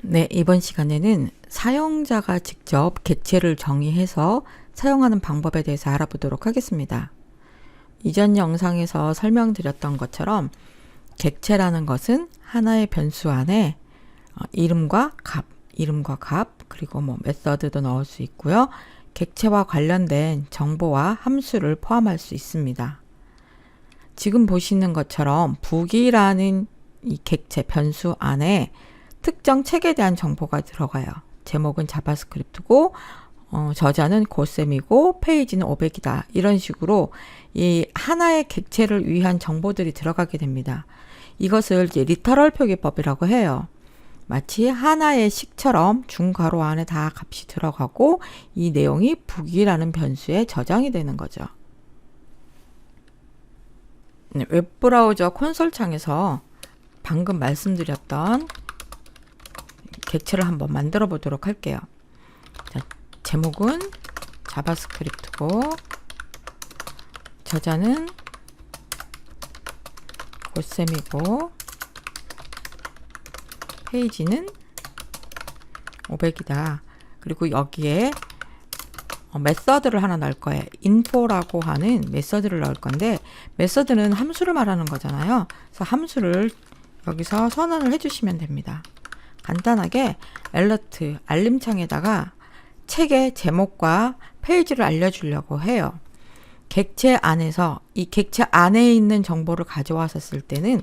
네, 이번 시간에는 사용자가 직접 객체를 정의해서 사용하는 방법에 대해서 알아보도록 하겠습니다. 이전 영상에서 설명드렸던 것처럼 객체라는 것은 하나의 변수 안에 이름과 값, 그리고 메서드도 넣을 수 있고요. 객체와 관련된 정보와 함수를 포함할 수 있습니다. 지금 보시는 것처럼 book이라는 이 객체 변수 안에 특정 책에 대한 정보가 들어가요. 제목은 자바스크립트고 저자는 고쌤이고 페이지는 500이다. 이런 식으로 이 하나의 객체를 위한 정보들이 들어가게 됩니다. 이것을 이제 리터럴 표기법이라고 해요. 마치 하나의 식처럼 중괄호 안에 다 값이 들어가고 이 내용이 book이라는 변수에 저장이 되는 거죠. 네, 웹브라우저 콘솔 창에서 방금 말씀드렸던 객체를 한번 만들어 보도록 할게요. 자, 제목은 자바스크립트고 저자는 고쌤이고 페이지는 500이다. 그리고 여기에 메서드를 하나 넣을 거예요. info라고 하는 메서드를 넣을 건데 메서드는 함수를 말하는 거잖아요. 그래서 함수를 여기서 선언을 해주시면 됩니다. 간단하게 alert 알림창에다가 책의 제목과 페이지를 알려주려고 해요. 객체 안에서 이 객체 안에 있는 정보를 가져왔었을 때는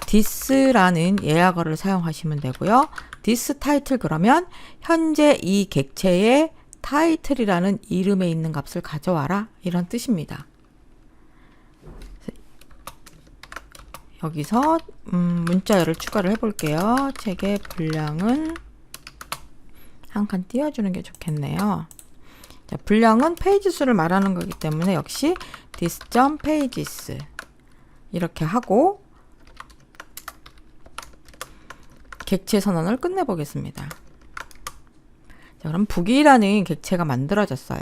this라는 예약어를 사용하시면 되고요. this title 그러면 현재 이 객체의 title이라는 이름에 있는 값을 가져와라 이런 뜻입니다. 여기서 문자열을 추가를 해볼게요. 책의 분량은 한 칸 띄워주는 게 좋겠네요. 자, 분량은 페이지 수를 말하는 거기 때문에 역시 this.pages 이렇게 하고 객체 선언을 끝내보겠습니다. 자, 그럼 book이라는 객체가 만들어졌어요.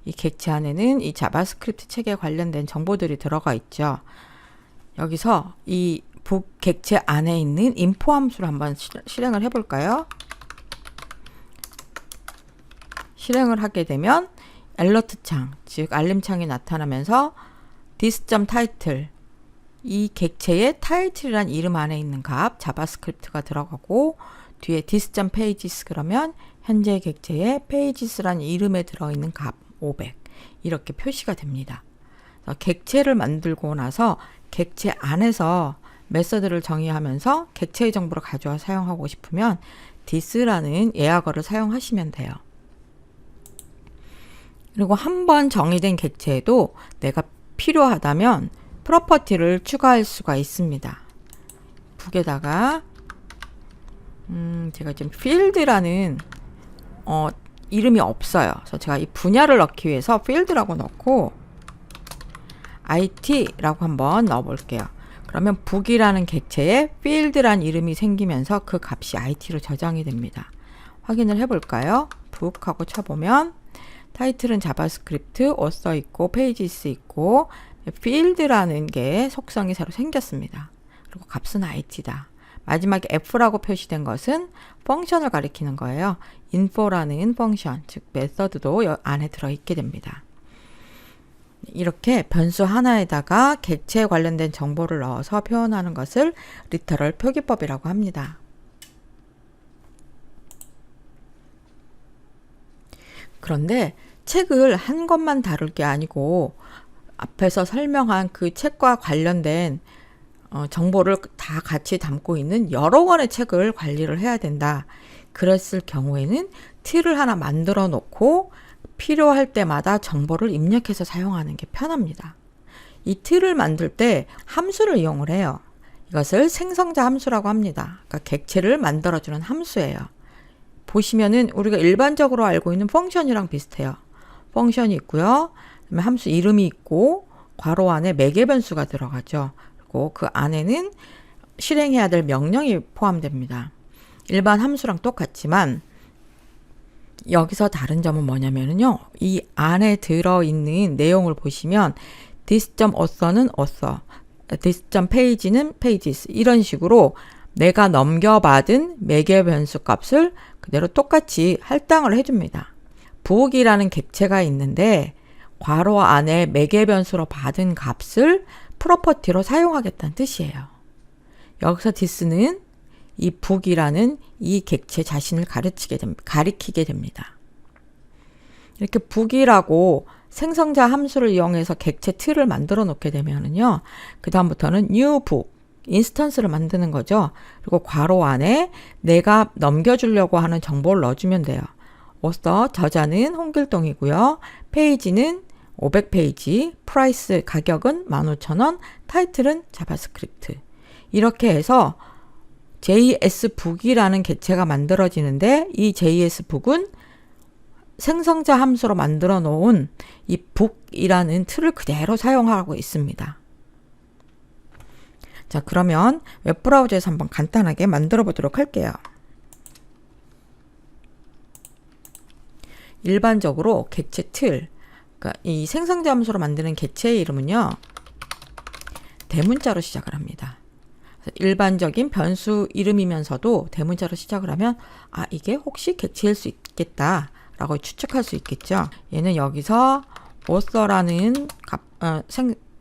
이 객체 안에는 이 자바스크립트 책에 관련된 정보들이 들어가 있죠. 여기서 이 book 객체 안에 있는 info 함수를 한번 실행을 해볼까요? 실행을 하게 되면 alert 창, 즉 알림창이 나타나면서 this.title 이 객체의 title이란 이름 안에 있는 값 자바스크립트가 들어가고 뒤에 this.pages 그러면 현재 객체의 pages란 이름에 들어있는 값 500 이렇게 표시가 됩니다. 객체를 만들고 나서 객체 안에서 메서드를 정의하면서 객체의 정보를 가져와 사용하고 싶으면 this라는 예약어를 사용하시면 돼요. 그리고 한번 정의된 객체에도 내가 필요하다면 프로퍼티를 추가할 수가 있습니다. 북에다가 제가 지금 field라는 이름이 없어요. 그래서 제가 이 분야를 넣기 위해서 field라고 넣고 it라고 한번 넣어 볼게요. 그러면 book이라는 객체에 field라는 이름이 생기면서 그 값이 it로 저장이 됩니다. 확인을 해볼까요? book하고 쳐보면 타이틀은 자바스크립트, author 있고 pages 있고 field라는 게 속성이 새로 생겼습니다. 그리고 값은 it다. 마지막에 f라고 표시된 것은 펑션을 가리키는 거예요. info라는 펑션, 즉 메서드도 안에 들어있게 됩니다. 이렇게 변수 하나에다가 객체에 관련된 정보를 넣어서 표현하는 것을 리터럴 표기법이라고 합니다. 그런데 책을 한 권만 다룰 게 아니고 앞에서 설명한 그 책과 관련된 정보를 다 같이 담고 있는 여러 권의 책을 관리를 해야 된다. 그랬을 경우에는 틀을 하나 만들어 놓고 필요할 때마다 정보를 입력해서 사용하는 게 편합니다. 이 틀을 만들 때 함수를 이용을 해요. 이것을 생성자 함수라고 합니다. 그러니까 객체를 만들어주는 함수예요. 보시면은 우리가 일반적으로 알고 있는 펑션이랑 비슷해요. 펑션이 있고요. 그다음에 함수 이름이 있고 괄호 안에 매개 변수가 들어가죠. 그리고 그 안에는 실행해야 될 명령이 포함됩니다. 일반 함수랑 똑같지만 여기서 다른 점은 뭐냐면요. 이 안에 들어있는 내용을 보시면 this.author는 author, this.page는 pages 이런 식으로 내가 넘겨받은 매개 변수 값을 그대로 똑같이 할당을 해줍니다. 북이라는 객체가 있는데 괄호 안에 매개 변수로 받은 값을 프로퍼티로 사용하겠다는 뜻이에요. 여기서 this는 이 북이라는 이 객체 자신을 가리키게 됩니다. 이렇게 북이라고 생성자 함수를 이용해서 객체 틀을 만들어 놓게 되면은요, 그 다음부터는 new book, 인스턴스를 만드는 거죠. 그리고 괄호 안에 내가 넘겨주려고 하는 정보를 넣어주면 돼요. author, 저자는 홍길동이고요. 페이지는 500페이지, 프라이스, 가격은 15,000원, 타이틀은 자바스크립트. 이렇게 해서 JSbook이라는 객체가 만들어지는데 이 JSbook은 생성자 함수로 만들어 놓은 이 book이라는 틀을 그대로 사용하고 있습니다. 자, 그러면 웹브라우저에서 한번 간단하게 만들어 보도록 할게요. 일반적으로 객체 틀, 그러니까 이 생성자 함수로 만드는 객체의 이름은요, 대문자로 시작을 합니다. 일반적인 변수 이름이면서도 대문자로 시작을 하면 이게 혹시 객체일 수 있겠다 라고 추측할 수 있겠죠. 얘는 여기서 author라는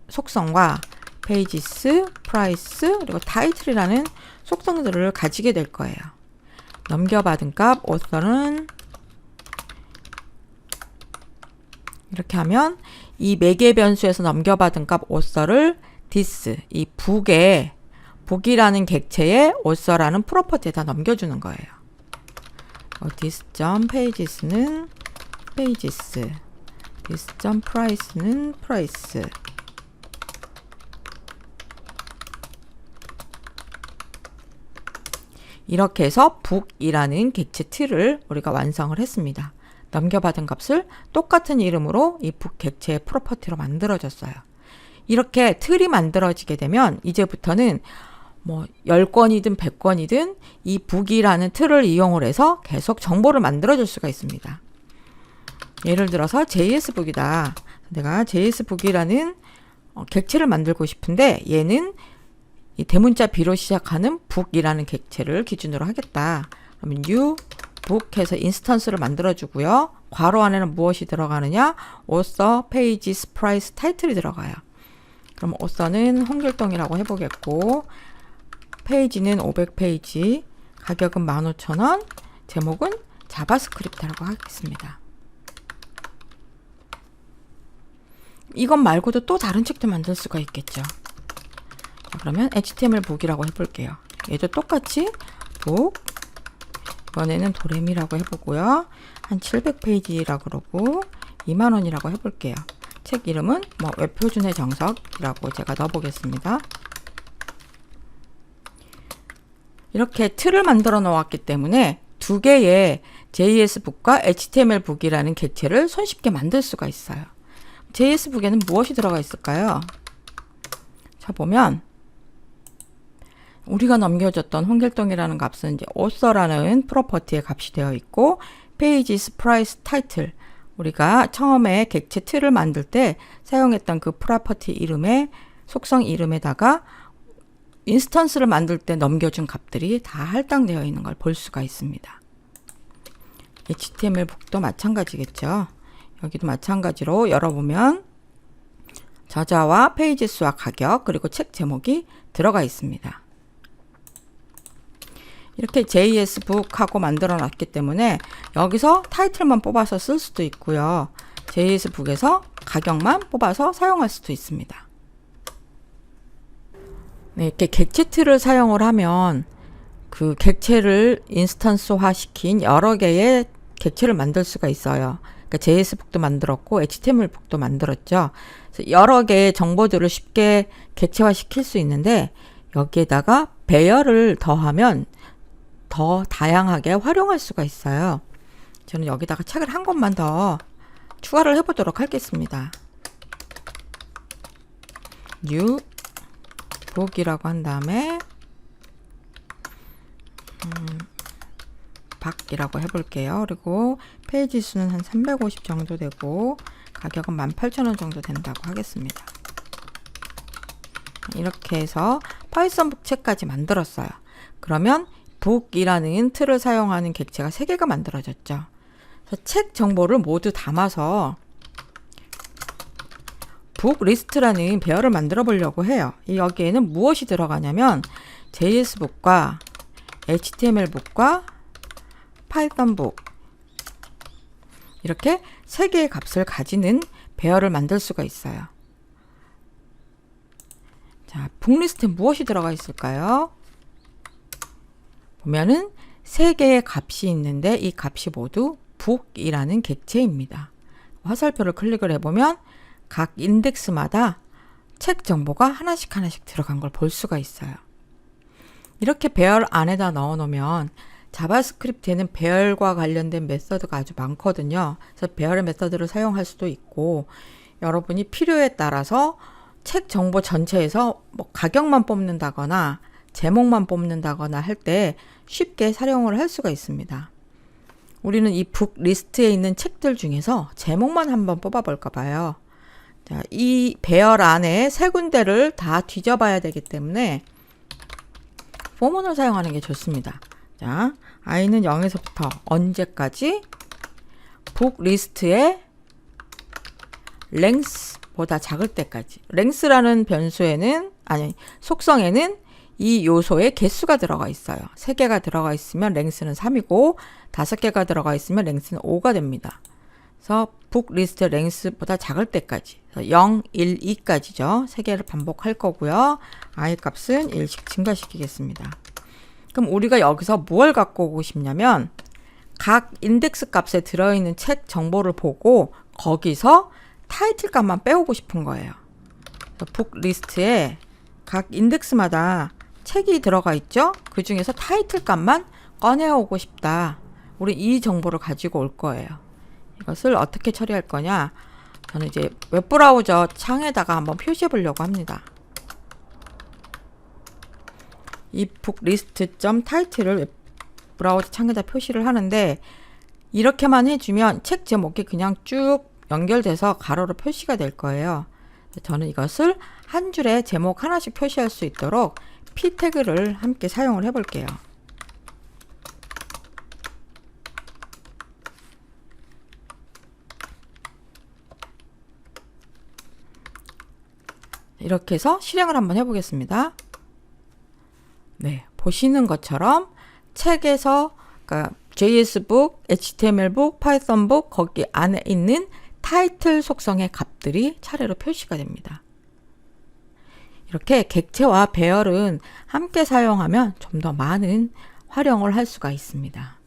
속성과 pages, price, 그리고 title이라는 속성들을 가지게 될 거예요. 넘겨받은 값 author는 이렇게 하면 이 매개 변수에서 넘겨받은 값 author를 this, 이 book이라는 객체에 author라는 프로퍼티에다 넘겨주는 거예요. this.pages는 pages, this.price는 price. 이렇게 해서 book이라는 객체 틀을 우리가 완성을 했습니다. 넘겨받은 값을 똑같은 이름으로 이 book 객체의 프로퍼티로 만들어졌어요. 이렇게 틀이 만들어지게 되면 이제부터는 10건이든 100건이든 이 book이라는 틀을 이용을 해서 계속 정보를 만들어줄 수가 있습니다. 예를 들어서 JSbook이다. 내가 JSbook이라는 객체를 만들고 싶은데 얘는 이 대문자 B로 시작하는 book이라는 객체를 기준으로 하겠다. 그러면 new book 해서 인스턴스를 만들어주고요. 괄호 안에는 무엇이 들어가느냐? author, pages, price, title이 들어가요. 그럼 author는 홍길동이라고 해보겠고, 페이지는 500페이지, 가격은 15,000원, 제목은 자바스크립트라고 하겠습니다. 이것 말고도 또 다른 책도 만들 수가 있겠죠. 자, 그러면 HTML book이라고 해볼게요. 얘도 똑같이 book, 이번에는 도레미라고 해보고요. 한 700페이지라고 그러고 20,000원이라고 해볼게요. 책 이름은 웹표준의 정석이라고 제가 넣어보겠습니다. 이렇게 틀을 만들어 놓았기 때문에 두 개의 JSbook과 HTMLbook이라는 객체를 손쉽게 만들 수가 있어요. JSbook에는 무엇이 들어가 있을까요? 자, 보면 우리가 넘겨줬던 홍길동이라는 값은 이제 author라는 프로퍼티의 값이 되어 있고, pages, price, title, 우리가 처음에 객체 틀을 만들 때 사용했던 그 프로퍼티 이름의 속성 이름에다가 인스턴스를 만들 때 넘겨준 값들이 다 할당되어 있는 걸 볼 수가 있습니다. HTMLbook도 마찬가지겠죠. 여기도 마찬가지로 열어보면 저자와 페이지 수와 가격, 그리고 책 제목이 들어가 있습니다. 이렇게 JSbook하고 만들어 놨기 때문에 여기서 타이틀만 뽑아서 쓸 수도 있고요. JSbook에서 가격만 뽑아서 사용할 수도 있습니다. 네, 이렇게 객체 틀을 사용을 하면 그 객체를 인스턴스화 시킨 여러 개의 객체를 만들 수가 있어요. 그러니까 JSbook도 만들었고 HTMLbook도 만들었죠. 그래서 여러 개의 정보들을 쉽게 객체화 시킬 수 있는데 여기에다가 배열을 더하면 더 다양하게 활용할 수가 있어요. 저는 여기다가 책을 한 권만 더 추가를 해보도록 하겠습니다. new book이라고 한 다음에 박이라고 해볼게요. 그리고 페이지 수는 한 350 정도 되고 가격은 18,000원 정도 된다고 하겠습니다. 이렇게 해서 파이썬북 책까지 만들었어요. 그러면 북이라는 틀을 사용하는 객체가 3개가 만들어졌죠. 그래서 책 정보를 모두 담아서 북 리스트라는 배열을 만들어 보려고 해요. 여기에는 무엇이 들어가냐면 JS북과 HTML북과 파이썬북 이렇게 3개의 값을 가지는 배열을 만들 수가 있어요. 자, 북 리스트에 무엇이 들어가 있을까요? 보면은 3개의 값이 있는데 이 값이 모두 북이라는 객체입니다. 화살표를 클릭을 해보면 각 인덱스마다 책 정보가 하나씩 들어간 걸 볼 수가 있어요. 이렇게 배열 안에다 넣어 놓으면 자바스크립트에는 배열과 관련된 메서드가 아주 많거든요. 그래서 배열의 메서드를 사용할 수도 있고 여러분이 필요에 따라서 책 정보 전체에서 뭐 가격만 뽑는다거나 제목만 뽑는다거나 할 때 쉽게 사용을 할 수가 있습니다. 우리는 이 북 리스트에 있는 책들 중에서 제목만 한번 뽑아 볼까 봐요. 자, 이 배열 안에 3군데를 다 뒤져봐야 되기 때문에 포문을 사용하는 게 좋습니다. 자, i는 0에서부터 언제까지 북 리스트의 length보다 작을 때까지. length라는 변수에는 속성에는 이 요소에 개수가 들어가 있어요. 3개가 들어가 있으면 length는 3이고 5개가 들어가 있으면 length는 5가 됩니다. 그래서 북 리스트 length보다 작을 때까지 0, 1, 2까지죠. 3개를 반복할 거고요. i 값은 1씩 증가시키겠습니다. 그럼 우리가 여기서 뭘 갖고 오고 싶냐면 각 인덱스 값에 들어있는 책 정보를 보고 거기서 타이틀 값만 빼오고 싶은 거예요. 북 리스트에 각 인덱스마다 책이 들어가 있죠? 그 중에서 타이틀 값만 꺼내오고 싶다. 우리 이 정보를 가지고 올 거예요. 이것을 어떻게 처리할 거냐? 저는 이제 웹브라우저 창에다가 한번 표시해 보려고 합니다. 이 북 리스트.title을 웹브라우저 창에다 표시를 하는데 이렇게만 해주면 책 제목이 그냥 쭉 연결돼서 가로로 표시가 될 거예요. 저는 이것을 한 줄에 제목 하나씩 표시할 수 있도록 p 태그를 함께 사용을 해 볼게요. 이렇게 해서 실행을 한번 해보겠습니다. 네, 보시는 것처럼 책에서 그러니까 JS북, HTML북, 파이썬북 거기 안에 있는 타이틀 속성의 값들이 차례로 표시가 됩니다. 이렇게 객체와 배열은 함께 사용하면 좀 더 많은 활용을 할 수가 있습니다.